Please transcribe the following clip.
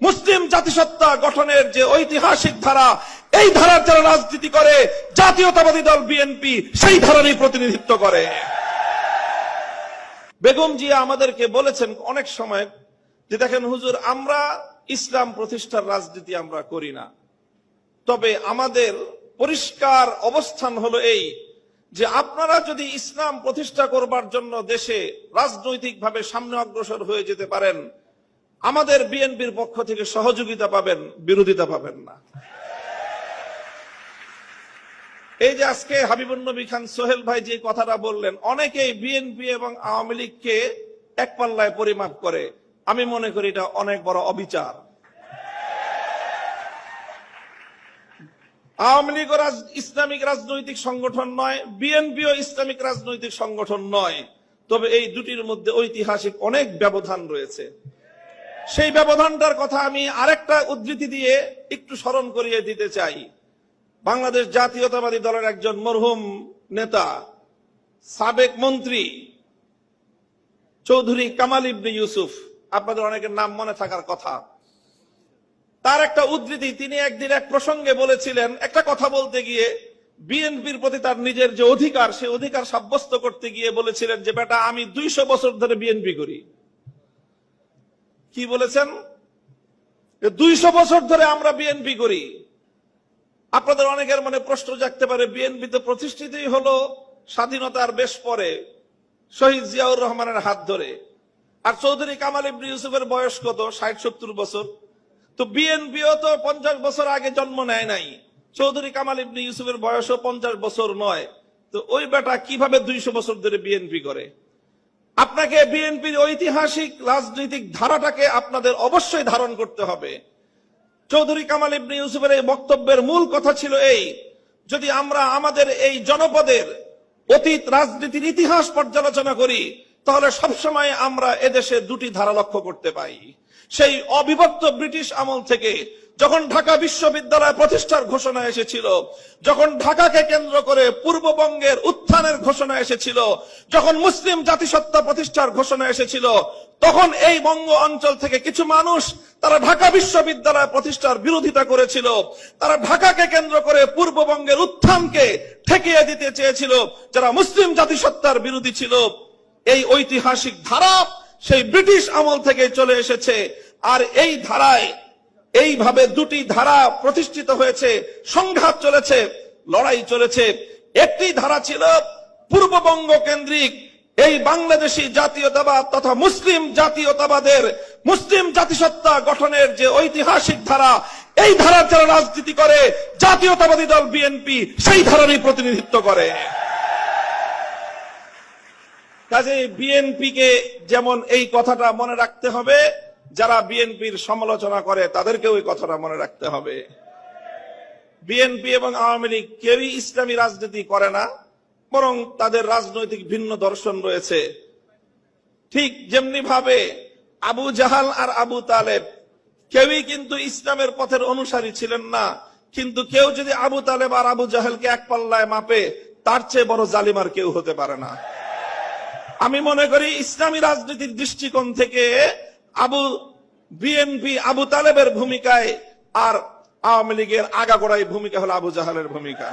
মুসলিম জাতিসত্তা গঠনের যে ঐতিহাসিক ধারা, এই ধারার যারা রাজনীতি করে, জাতীয়তাবাদী দল বিএনপি সেই ধারারই প্রতিনিধিত্ব করে। বেগম জিয়া আমাদেরকে বলেছেন অনেক সময় যে, দেখেন হুজুর, আমরা ইসলাম প্রতিষ্ঠার রাজনীতি আমরা করি না, তবে আমাদের পরিষ্কার অবস্থান হলো এই যে আপনারা যদি ইসলাম প্রতিষ্ঠা করবার জন্য দেশে রাজনৈতিকভাবে সামনে অগ্রসর হয়ে যেতে পারেন, আমাদের বিএনপির পক্ষ থেকে সহযোগিতা পাবেন, বিরোধিতা পাবেন না। এই যে আজকে হাবিবুন নবী খান সোহেল ভাই যে কথাটা বললেন, অনেকেই বিএনপি এবং আওয়ামী লীগকে এক পাল্লায় পরিমাপ করে। আমি মনে করি এটা অনেক বড় অবিচার। আওয়ামী লীগও ইসলামিক রাজনৈতিক সংগঠন নয়, বিএনপিও ইসলামিক রাজনৈতিক সংগঠন নয়, তবে এই দুটির মধ্যে ঐতিহাসিক অনেক ব্যবধান রয়েছে। সেই ব্যবধানটার কথা আমি আরেকটা উদ্ধৃতি দিয়ে একটু স্মরণ করিয়ে দিতে চাই। বাংলাদেশ জাতীয়তাবাদী দলের একজন মরহুম নেতা, সাবেক মন্ত্রী চৌধুরী কামাল ইবনে ইউসুফ, আপনাদের অনেকের নাম মনে থাকার কথা, তার একটা উদ্ধৃতি, তিনি একদিন এক প্রসঙ্গে বলেছিলেন, একটা কথা বলতে গিয়ে বিএনপির প্রতি তার নিজের যে অধিকার, সেই অধিকার সাব্যস্ত করতে গিয়ে বলেছিলেন যে, বেটা, আমি 200 বছর ধরে বিএনপি করি। কি বলেছেন? 200 বছর ধরে আমরা বিএনপি করি। আপনাদের অনেকের মনে প্রশ্ন জাগতে পারে, বিএনপি তো প্রতিষ্ঠিতই হলো স্বাধীনতার বেশ পরে, শহীদ জিয়াউর রহমানের হাত ধরে, আর চৌধুরী কামাল ইবনে ইউসুফের বয়স কত? 60-70 বছর। তো বিএনপিও তো 50 বছর আগে জন্ম নেয় নাই, চৌধুরী কামাল ইবনে ইউসুফের বয়সও 50 বছর নয়। তো ওই বেটা কিভাবে 200 বছর ধরে বিএনপি করে? আপনাকে বিএনপির ঐতিহাসিক রাজনৈতিক ধারাটাকে আপনাদের অবশ্যই ধারণ করতে হবে। চৌধুরী কামাল ইবনে ইউসুফের এই বক্তব্যের মূল কথা ছিল এই, যদি আমরা আমাদের এই জনপদের অতীত রাজনীতির ইতিহাস পর্যালোচনা করি, তাহলে সবসময় আমরা এদেশে দুটি ধারা লক্ষ্য করতে পাই। সেই অবিভক্ত ব্রিটিশ আমল থেকে যখন ঢাকা বিশ্ববিদ্যালয় প্রতিষ্ঠার ঘোষণা এসেছিল, যখন ঢাকাকে কেন্দ্র করে পূর্ববঙ্গের উত্থানের ঘোষণা এসেছিল, যখন মুসলিম জাতিসত্তা প্রতিষ্ঠার ঘোষণা এসেছিল, তখন এই বঙ্গ অঞ্চল থেকে কিছু মানুষ তারা ঢাকা বিশ্ববিদ্যালয় প্রতিষ্ঠার বিরোধিতা করেছিল। তারা ঢাকাকে কেন্দ্র করে পূর্ববঙ্গের উত্থানকে ঠেকিয়ে দিতে চেয়েছিল, যারা মুসলিম জাতিসত্তার বিরোধী ছিল। এই ঐতিহাসিক ধারা সেই ব্রিটিশ আমল থেকে চলে এসেছে, আর এই ধারায় এইভাবে দুটি ধারা প্রতিষ্ঠিত হয়েছে, সংঘাত চলেছে, লড়াই চলেছে। একটি ধারা ছিল পূর্ববঙ্গ কেন্দ্রিক এই বাংলাদেশী জাতীয়তাবাদ তথা মুসলিম জাতীয়তাবাদের, মুসলিম জাতিসত্তা গঠনের যে ঐতিহাসিক ধারা, এই ধারার যারা রাজনীতি করে, জাতীয়তাবাদী দল বিএনপি সেই ধারারই প্রতিনিধিত্ব করে। কাজে বিএনপিকে যেমন এই কথাটা মনে রাখতে হবে, যারা বিএনপির সমালোচনা করে তাদেরকেও এই কথাটা মনে রাখতে হবে। বিএনপি এবং আওয়ামী লীগ কেউই ইসলামী রাজনীতি করে না, বরং তাদের রাজনৈতিক ভিন্ন দর্শন রয়েছে। ঠিক যেমনি ভাবে আবু জাহাল আর আবু তালেব কেউই কিন্তু ইসলামের পথের অনুসারী ছিলেন না, কিন্তু কেউ যদি আবু তালেব আর আবু জাহেলকে এক পাল্লায় মাপে, তার চেয়ে বড় জালিম আর কেউ হতে পারে না। আমি মনে করি ইসলামী রাজনীতির দৃষ্টিকোণ থেকে বিএনপি আবু তালেবের ভূমিকায়, আর আওয়ামী লীগের আগাগোড়াই ভূমিকা হলো আবু জাহালের ভূমিকা।